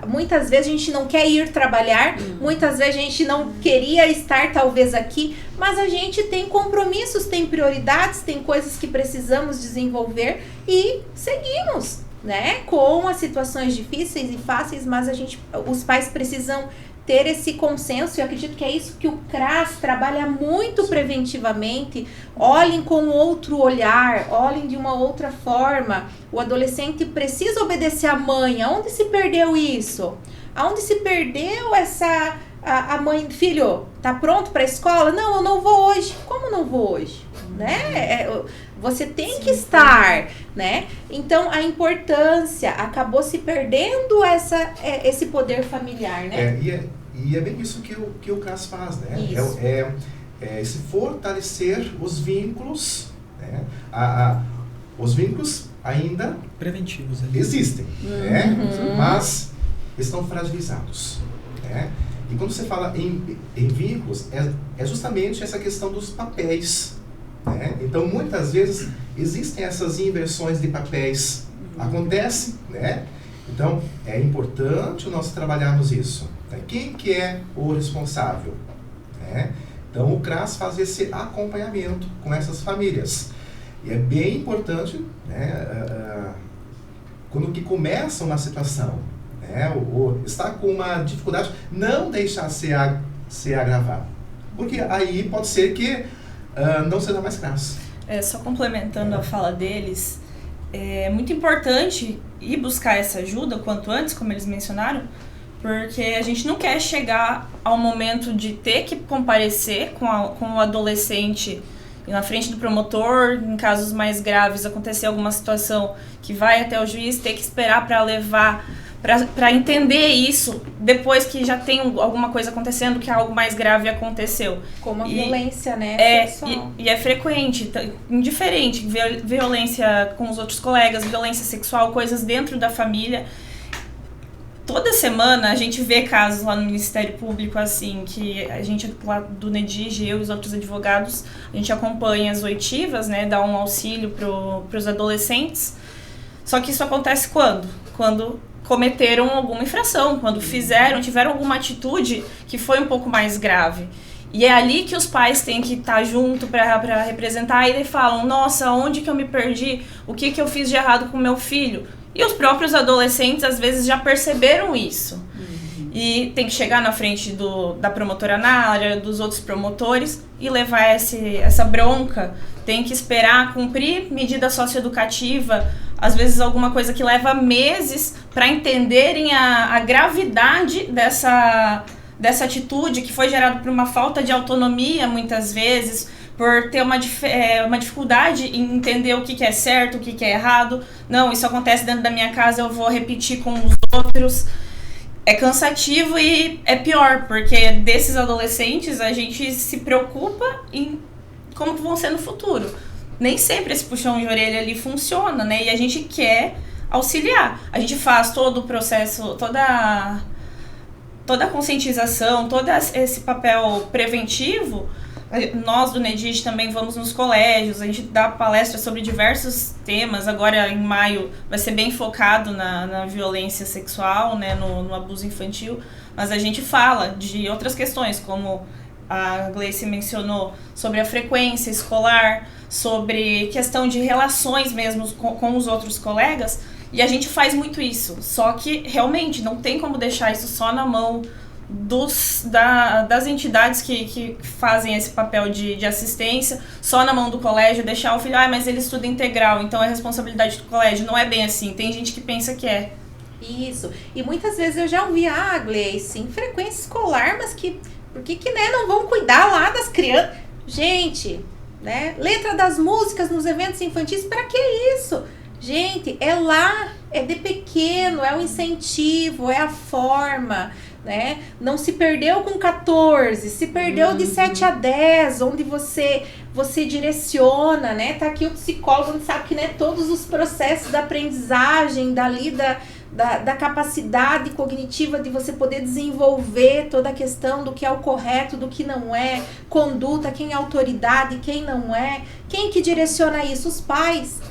muitas vezes a gente não quer ir trabalhar, muitas vezes a gente não queria estar talvez aqui, mas a gente tem compromissos, tem prioridades, tem coisas que precisamos desenvolver e seguimos, né? Com as situações difíceis e fáceis, mas os pais precisam ter esse consenso, e eu acredito que é isso que o CRAS trabalha muito preventivamente. Olhem com outro olhar, olhem de uma outra forma. O adolescente precisa obedecer à mãe. Aonde se perdeu isso? Aonde se perdeu a mãe, filho, tá pronto para a escola? Não, eu não vou hoje. Como não vou hoje? Né? Você tem que estar, né? Então, a importância, acabou se perdendo esse poder familiar, né? E é bem isso que o CRAS faz, né? É esse fortalecer os vínculos, né? Os vínculos ainda preventivos existem, né? Mas estão fragilizados, né? E quando você fala em vínculos, é justamente essa questão dos papéis, né? Então, muitas vezes, existem essas inversões de papéis. Acontece, né? Então, é importante nós trabalharmos isso. Né? Quem que é o responsável? Né? Então, o CRAS faz esse acompanhamento com essas famílias. E é bem importante, né, quando que começa uma situação, né, ou está com uma dificuldade, não deixar se agravar. Porque aí pode ser que não seja mais CRAS. Só complementando a fala deles, é muito importante ir buscar essa ajuda o quanto antes, como eles mencionaram, porque a gente não quer chegar ao momento de ter que comparecer com o adolescente na frente do promotor, em casos mais graves, acontecer alguma situação que vai até o juiz, ter que esperar para levar, para entender isso, depois que já tem alguma coisa acontecendo, que algo mais grave aconteceu. Como a violência, né? Sexual. E é frequente, indiferente, violência com os outros colegas, violência sexual, coisas dentro da família. Toda semana a gente vê casos lá no Ministério Público, assim, que a gente lá do NEDIG, eu e os outros advogados, a gente acompanha as oitivas, né, dá um auxílio para os adolescentes. Só que isso acontece quando? Quando cometeram alguma infração, quando tiveram alguma atitude que foi um pouco mais grave. E é ali que os pais têm que estar junto para representar, e eles falam, nossa, onde que eu me perdi? O que eu fiz de errado com meu filho? E os próprios adolescentes, às vezes, já perceberam isso. E tem que chegar na frente da promotora Nália, dos outros promotores, e levar essa bronca. Tem que esperar cumprir medida socioeducativa, às vezes alguma coisa que leva meses para entenderem a gravidade dessa atitude que foi gerada por uma falta de autonomia, muitas vezes, por ter uma dificuldade em entender o que é certo, o que é errado. Não, isso acontece dentro da minha casa, eu vou repetir com os outros. É cansativo e é pior, porque desses adolescentes a gente se preocupa em como que vão ser no futuro. Nem sempre esse puxão de orelha ali funciona, né? E a gente quer auxiliar. A gente faz todo o processo, toda a conscientização, todo esse papel preventivo. Nós do NEDIG também vamos nos colégios, a gente dá palestras sobre diversos temas. Agora em maio vai ser bem focado na violência sexual, né, no abuso infantil, mas a gente fala de outras questões, como a Gleice mencionou, sobre a frequência escolar, sobre questão de relações mesmo com os outros colegas, e a gente faz muito isso, só que realmente não tem como deixar isso só na mão das entidades que fazem esse papel de assistência, só na mão do colégio, deixar o filho, mas ele estuda integral, então é responsabilidade do colégio. Não é bem assim, tem gente que pensa que é. Isso, e muitas vezes eu já ouvi, Gleice, em frequência escolar, mas por que né, não vão cuidar lá das crianças? Gente, né, letra das músicas nos eventos infantis, para que isso? Gente, é lá, é de pequeno, é o incentivo, é a forma, né? Não se perdeu com 14, se perdeu de 7 a 10, onde você direciona, né? Tá aqui o psicólogo, onde sabe que, né, todos os processos da aprendizagem, da capacidade cognitiva de você poder desenvolver toda a questão do que é o correto, do que não é, conduta, quem é autoridade, quem não é, quem que direciona isso? Os pais.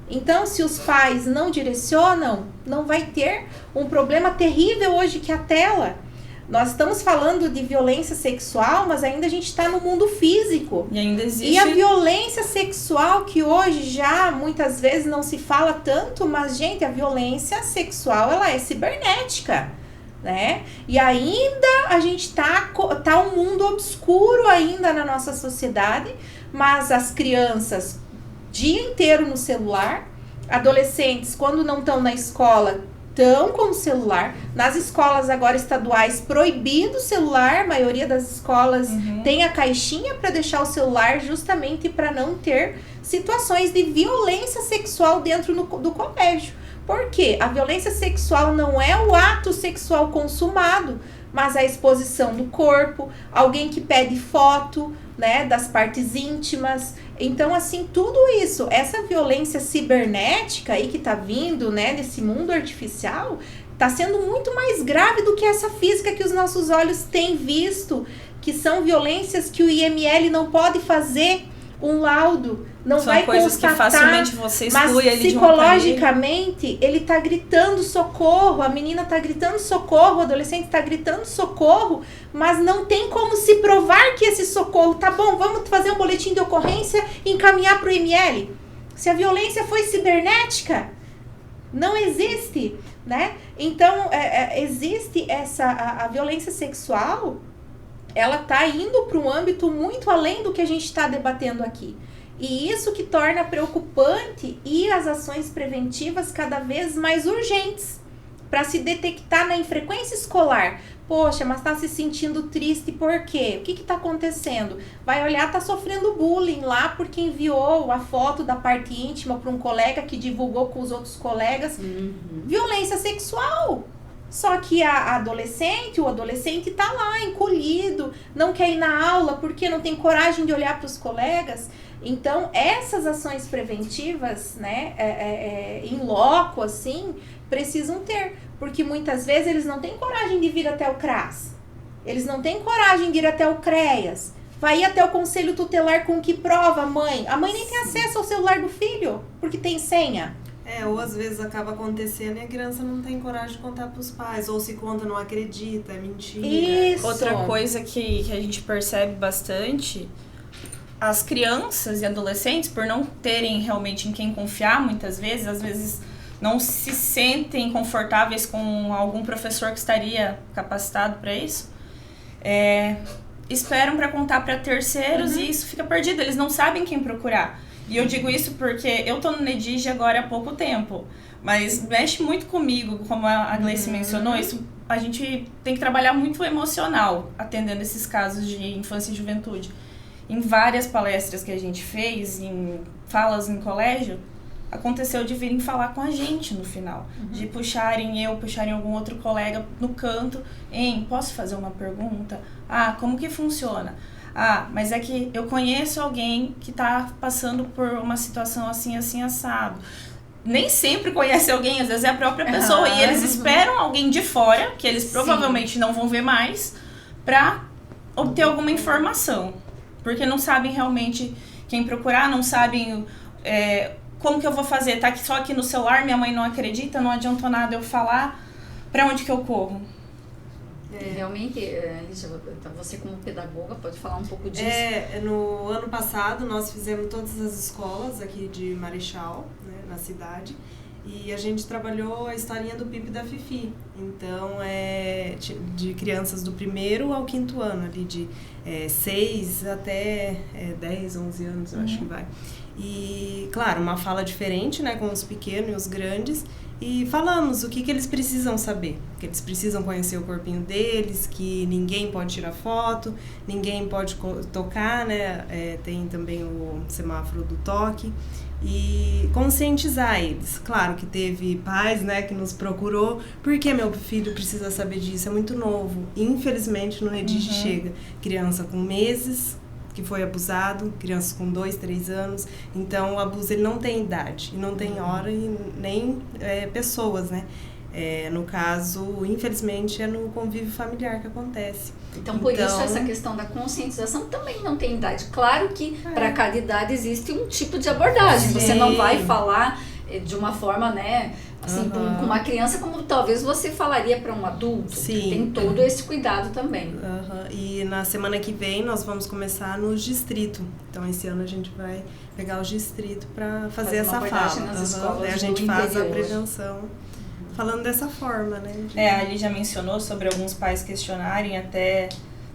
Então, se os pais não direcionam, não vai ter um problema terrível hoje que é a tela. Nós estamos falando de violência sexual, mas ainda a gente está no mundo físico. E ainda existe... E a violência sexual, que hoje já muitas vezes não se fala tanto, mas, gente, a violência sexual, ela é cibernética, né? E ainda a gente tá um mundo obscuro ainda na nossa sociedade, mas as crianças dia inteiro no celular, adolescentes, quando não estão na escola, estão com o celular. Nas escolas agora estaduais, proibido o celular, a maioria das escolas tem a caixinha para deixar o celular, justamente para não ter situações de violência sexual dentro do colégio. Por quê? A violência sexual não é o ato sexual consumado, mas a exposição do corpo, alguém que pede foto, né, das partes íntimas. Então, assim, tudo isso, essa violência cibernética aí que tá vindo, né, desse mundo artificial, tá sendo muito mais grave do que essa física que os nossos olhos têm visto, que são violências que o IML não pode fazer um laudo, não São vai coisas constatar, que facilmente você exclui mas ele de um aparelho. psicologicamente ele tá gritando socorro, a menina tá gritando socorro, o adolescente tá gritando socorro, mas não tem como se provar que esse socorro, tá bom, vamos fazer um boletim de ocorrência e encaminhar pro IML. Se a violência foi cibernética, não existe, né? Então, existe a violência sexual, ela tá indo para um âmbito muito além do que a gente está debatendo aqui. E isso que torna preocupante e as ações preventivas cada vez mais urgentes para se detectar na infrequência escolar. Poxa, mas tá se sentindo triste por quê? O que tá acontecendo? Vai olhar, tá sofrendo bullying lá porque enviou a foto da parte íntima para um colega que divulgou com os outros colegas. Violência sexual. Só que o adolescente tá lá encolhido, não quer ir na aula porque não tem coragem de olhar para os colegas. Então, essas ações preventivas, né, em loco, assim, precisam ter. Porque muitas vezes eles não têm coragem de vir até o CRAS. Eles não têm coragem de ir até o CREAS. Vai ir até o conselho tutelar com que prova, mãe? A mãe nem tem acesso ao celular do filho, porque tem senha. Ou às vezes acaba acontecendo e a criança não tem coragem de contar pros pais, ou se conta, não acredita, é mentira. Isso. Outra coisa que a gente percebe bastante, as crianças e adolescentes, por não terem realmente em quem confiar, muitas vezes, às vezes não se sentem confortáveis com algum professor que estaria capacitado para isso, esperam para contar para terceiros e isso fica perdido, eles não sabem quem procurar. E eu digo isso porque eu tô no NEDIG agora há pouco tempo, Mas mexe muito comigo, como a Gleice mencionou, isso, a gente tem que trabalhar muito o emocional, atendendo esses casos de infância e juventude. Em várias palestras que a gente fez, em falas em colégio, aconteceu de virem falar com a gente no final. De puxarem algum outro colega no canto. Posso fazer uma pergunta? Como que funciona? Mas é que eu conheço alguém que está passando por uma situação assim, assim, assado. Nem sempre conhece alguém, às vezes é a própria pessoa. E eles esperam alguém de fora, que eles provavelmente não vão ver mais, para obter alguma informação. Porque não sabem realmente quem procurar, não sabem como que eu vou fazer. Tá só aqui no celular, minha mãe não acredita, não adiantou nada eu falar. Para onde que eu corro? Realmente, Lígia, você como pedagoga pode falar um pouco disso? No ano passado nós fizemos todas as escolas aqui de Marechal, né, na cidade, e a gente trabalhou a historinha do Pipi e da Fifi. Então, de crianças do 1º ao 5º ano, ali de 6 até 10, 11 anos, eu acho que vai. E, claro, uma fala diferente, né, com os pequenos e os grandes, e falamos o que eles precisam saber, que eles precisam conhecer o corpinho deles, que ninguém pode tirar foto, ninguém pode tocar, né, tem também o semáforo do toque, e conscientizar eles. Claro que teve pais, né, que nos procurou, porque meu filho precisa saber disso, é muito novo. Infelizmente no Redige chega criança com meses, que foi abusado, crianças com 2, 3 anos. Então, o abuso ele não tem idade, e não tem hora e nem pessoas, né? No caso, infelizmente, é no convívio familiar que acontece. Então, por isso, essa questão da conscientização também não tem idade. Claro que para cada idade existe um tipo de abordagem. Sim. Você não vai falar de uma forma, né, assim, com uma criança como talvez você falaria para um adulto. Sim. Tem todo esse cuidado também. E na semana que vem nós vamos começar nos distritos. Então esse ano a gente vai pegar os distritos para fazer essa fala. Nas escolas a gente faz a prevenção falando dessa forma, né? A Lígia mencionou sobre alguns pais questionarem, até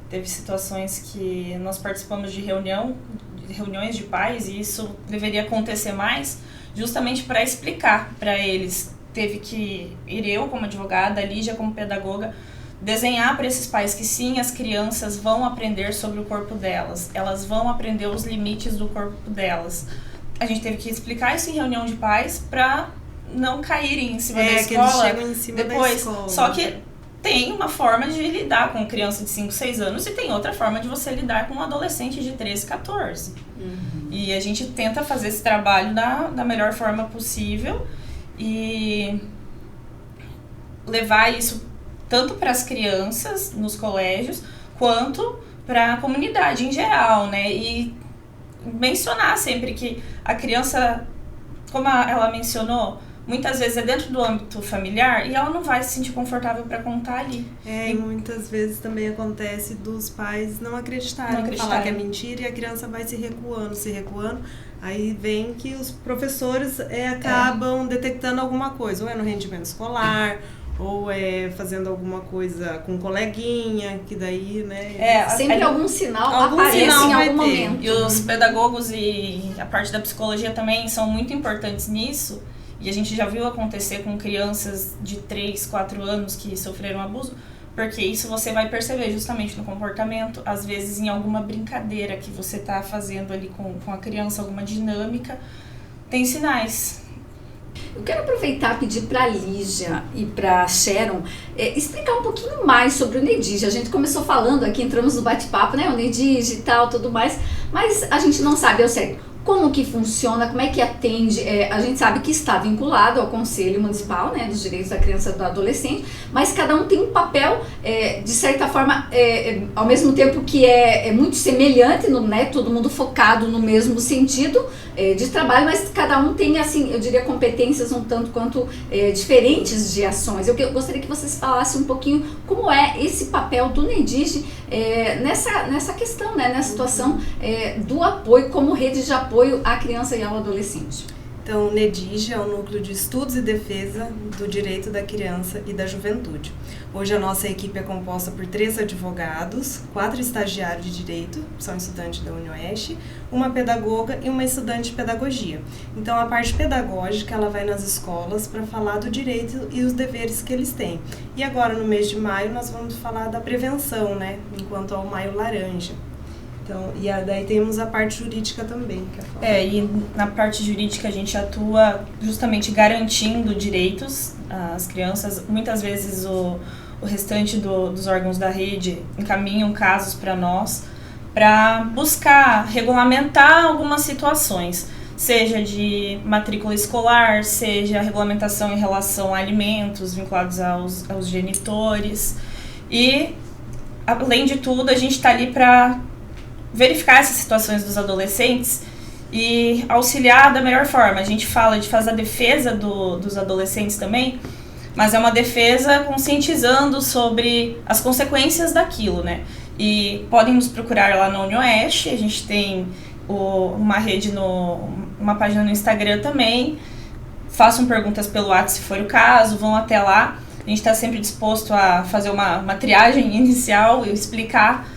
teve situações que nós participamos de reuniões de pais, e isso deveria acontecer mais, justamente para explicar para eles. Teve que ir eu como advogada, a Lígia como pedagoga, desenhar para esses pais que sim, as crianças vão aprender sobre o corpo delas, elas vão aprender os limites do corpo delas. A gente teve que explicar isso em reunião de pais para não caírem em cima da escola. Que eles chegam em cima depois. Da escola. Só que tem uma forma de lidar com criança de 5, 6 anos e tem outra forma de você lidar com um adolescente de 13, 14. E a gente tenta fazer esse trabalho da melhor forma possível e levar isso tanto para as crianças nos colégios quanto para a comunidade em geral, né? E mencionar sempre que a criança, como ela mencionou, muitas vezes é dentro do âmbito familiar e ela não vai se sentir confortável para contar ali. E muitas vezes também acontece dos pais não acreditarem, falar que é mentira, e a criança vai se recuando. Aí vem que os professores acabam detectando alguma coisa, ou é no rendimento escolar, ou é fazendo alguma coisa com um coleguinha, que daí, né... Sempre algum sinal aparece em algum momento. E os pedagogos e a parte da psicologia também são muito importantes nisso. E a gente já viu acontecer com crianças de 3, 4 anos que sofreram abuso, porque isso você vai perceber justamente no comportamento, às vezes em alguma brincadeira que você está fazendo ali com a criança, alguma dinâmica, tem sinais. Eu quero aproveitar e pedir para a Lígia e para a Sharon explicar um pouquinho mais sobre o NEDIGE. A gente começou falando aqui, entramos no bate-papo, né, o NEDIGE e tal, tudo mais, mas a gente não sabe ao certo como que funciona, como é que atende. A gente sabe que está vinculado ao Conselho Municipal, né, dos Direitos da Criança e do Adolescente, mas cada um tem um papel, de certa forma, ao mesmo tempo que é muito semelhante, né, todo mundo focado no mesmo sentido de trabalho, mas cada um tem, assim, eu diria, competências um tanto quanto diferentes de ações. Eu gostaria que vocês falassem um pouquinho como é esse papel do NEDIGE nessa questão, né, nessa situação do apoio, como rede de apoio à criança e ao adolescente. Então, o NEDIGE é o Núcleo de Estudos e Defesa do Direito da Criança e da Juventude. Hoje a nossa equipe é composta por 3 advogados, 4 estagiários de Direito, são estudantes da UniOeste, uma pedagoga e uma estudante de Pedagogia. Então, a parte pedagógica, ela vai nas escolas para falar do direito e os deveres que eles têm. E agora, no mês de maio, nós vamos falar da prevenção, né? Enquanto ao Maio Laranja. Então, e daí temos a parte jurídica também. E na parte jurídica a gente atua justamente garantindo direitos às crianças. Muitas vezes o restante dos órgãos da rede encaminham casos para nós para buscar regulamentar algumas situações, seja de matrícula escolar, seja regulamentação em relação a alimentos vinculados aos genitores. E, além de tudo, a gente está ali para verificar essas situações dos adolescentes e auxiliar da melhor forma. A gente fala de fazer a defesa dos adolescentes também, mas é uma defesa conscientizando sobre as consequências daquilo, né? E podem nos procurar lá na UniOeste, a gente tem uma rede, uma página no Instagram também. Façam perguntas pelo WhatsApp se for o caso, vão até lá. A gente está sempre disposto a fazer uma triagem inicial e explicar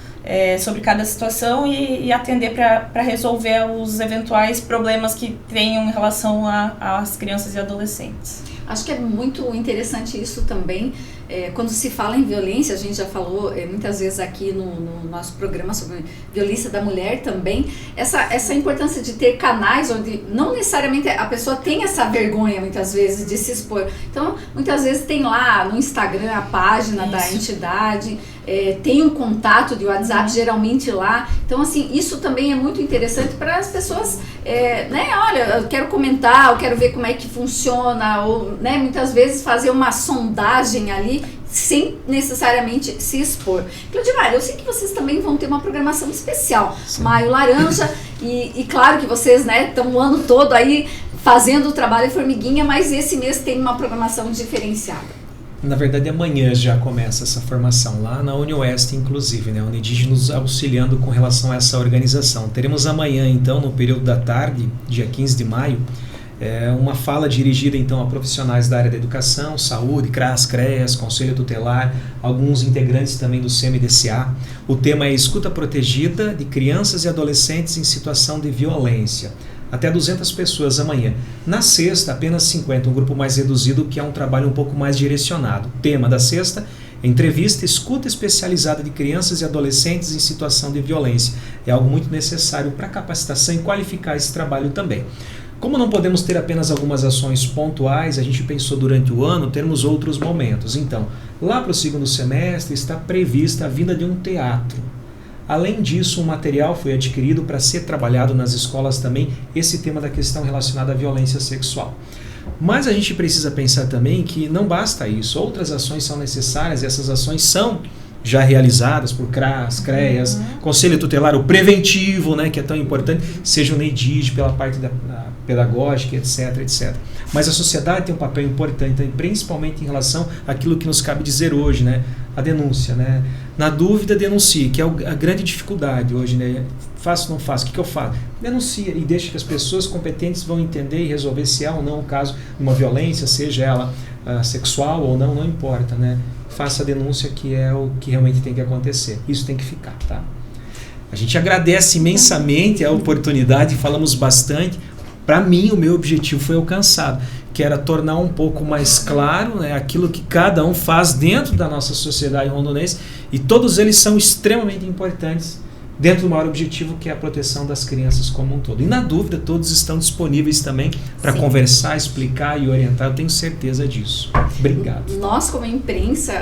sobre cada situação e atender para resolver os eventuais problemas que tenham em relação às crianças e adolescentes. Acho que é muito interessante isso também. Quando se fala em violência, a gente já falou muitas vezes aqui no nosso programa sobre violência da mulher também, essa importância de ter canais onde não necessariamente a pessoa tem essa vergonha muitas vezes de se expor. Então, muitas vezes tem lá no Instagram a página da entidade, tem um contato de WhatsApp geralmente lá. Então, assim, isso também é muito interessante para as pessoas, né, olha, eu quero comentar, eu quero ver como é que funciona, ou, né, muitas vezes fazer uma sondagem ali, sem necessariamente se expor. Cleudimar, eu sei que vocês também vão ter uma programação especial, sim. Maio Laranja, e claro que vocês, né, estão o ano todo aí fazendo o trabalho de formiguinha, mas esse mês tem uma programação diferenciada. Na verdade, amanhã já começa essa formação, lá na UniOeste, inclusive, né? A Unidig nos auxiliando com relação a essa organização. Teremos amanhã, então, no período da tarde, dia 15 de maio, uma fala dirigida, então, a profissionais da área da educação, saúde, CRAS, CREAS, Conselho Tutelar, alguns integrantes também do CMDCA. O tema é Escuta Protegida de Crianças e Adolescentes em Situação de Violência. Até 200 pessoas amanhã. Na sexta, apenas 50, um grupo mais reduzido, que é um trabalho um pouco mais direcionado. Tema da sexta, entrevista, escuta especializada de crianças e adolescentes em situação de violência. É algo muito necessário para capacitação e qualificar esse trabalho também. Como não podemos ter apenas algumas ações pontuais, a gente pensou durante o ano termos outros momentos. Então, lá para o segundo semestre está prevista a vinda de um teatro. Além disso, um material foi adquirido para ser trabalhado nas escolas também, esse tema da questão relacionada à violência sexual. Mas a gente precisa pensar também que não basta isso, outras ações são necessárias, e essas ações são já realizadas por CRAS, CREAS, Conselho Tutelar, o preventivo, né, que é tão importante, seja o NEDIG pela parte da pedagógica, etc, etc. Mas a sociedade tem um papel importante, principalmente em relação àquilo que nos cabe dizer hoje, né, a denúncia, né. Na dúvida, denuncie, que é a grande dificuldade hoje, né. Faço ou não faço, o que eu faço? Denuncia e deixa que as pessoas competentes vão entender e resolver se há ou não o caso de uma violência, seja ela sexual ou não importa, né. Faça a denúncia, que é o que realmente tem que acontecer. Isso tem que ficar, tá? A gente agradece imensamente a oportunidade, falamos bastante. Para mim, o meu objetivo foi alcançado, que era tornar um pouco mais claro, né, aquilo que cada um faz dentro da nossa sociedade rondonense, e todos eles são extremamente importantes dentro do maior objetivo, que é a proteção das crianças como um todo. E na dúvida, todos estão disponíveis também para conversar, explicar e orientar, eu tenho certeza disso. Obrigado. Nós, como imprensa,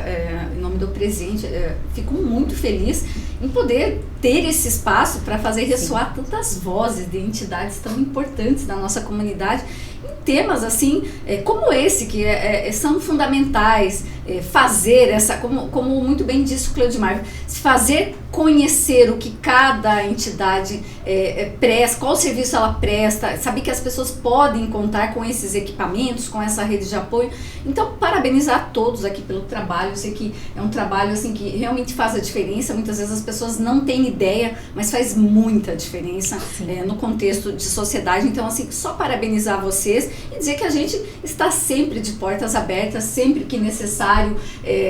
em nome do presidente, fico muito feliz em poder ter esse espaço para fazer ressoar tantas vozes de entidades tão importantes da nossa comunidade, em temas assim, como esse, que são fundamentais, fazer essa, como muito bem disse o Cleudimar, fazer conhecer o que cada entidade presta, qual serviço ela presta, saber que as pessoas podem contar com esses equipamentos, com essa rede de apoio. Então, parabenizar a todos aqui pelo trabalho. Eu sei que é um trabalho assim que realmente faz a diferença. Muitas vezes as pessoas não têm ideia, mas faz muita diferença no contexto de sociedade. Então, assim, só parabenizar vocês e dizer que a gente está sempre de portas abertas, sempre que necessário,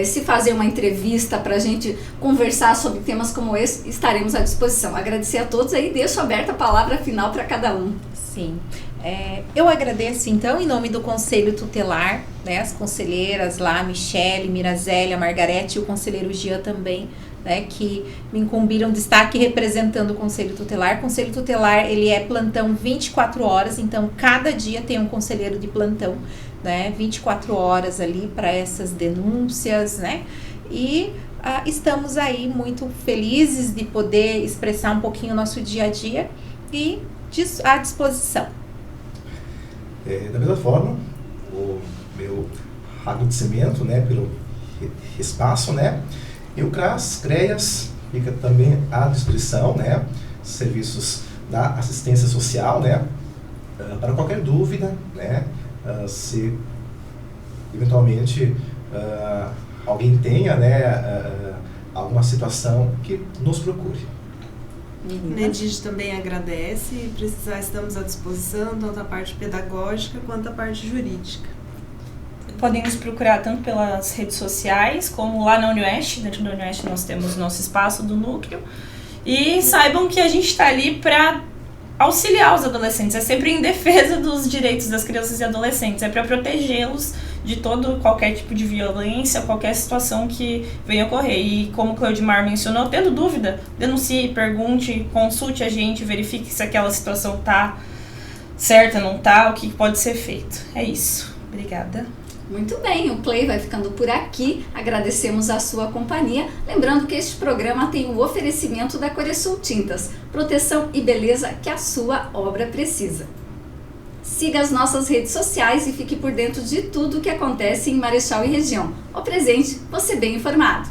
se fazer uma entrevista para a gente conversar sobre temas como esse, estaremos à disposição. Agradecer a todos aí, deixo aberta a palavra final para cada um. Sim. Eu agradeço, então, em nome do Conselho Tutelar, né, as conselheiras lá, a Michele, Mirazélia, a Margarete e o conselheiro Jean também, né, que me incumbiram de estar aqui representando o Conselho Tutelar. O Conselho Tutelar, ele é plantão 24 horas, então cada dia tem um conselheiro de plantão, né, 24 horas ali para essas denúncias, né, e estamos aí muito felizes de poder expressar um pouquinho o nosso dia a dia e à disposição. Da mesma forma, o meu agradecimento, né, pelo espaço, né, e o CREAS fica também à disposição, né, serviços da assistência social, né, para qualquer dúvida, né, se eventualmente alguém tenha, né, alguma situação, que nos procure. O NEDIG também agradece, precisar estamos à disposição, tanto a parte pedagógica quanto a parte jurídica. Podem nos procurar tanto pelas redes sociais, como lá na Unioeste. Dentro da Unioeste nós temos nosso espaço do núcleo. E saibam que a gente está ali para auxiliar os adolescentes. É sempre em defesa dos direitos das crianças e adolescentes. É para protegê-los de qualquer tipo de violência, qualquer situação que venha ocorrer. E como o Cleudimar mencionou, tendo dúvida, denuncie, pergunte, consulte a gente, verifique se aquela situação está certa, não está, o que pode ser feito. É isso. Obrigada. Muito bem, o Play vai ficando por aqui. Agradecemos a sua companhia. Lembrando que este programa tem o oferecimento da Coresul Tintas, proteção e beleza que a sua obra precisa. Siga as nossas redes sociais e fique por dentro de tudo o que acontece em Marechal e região. O presente, você bem informado.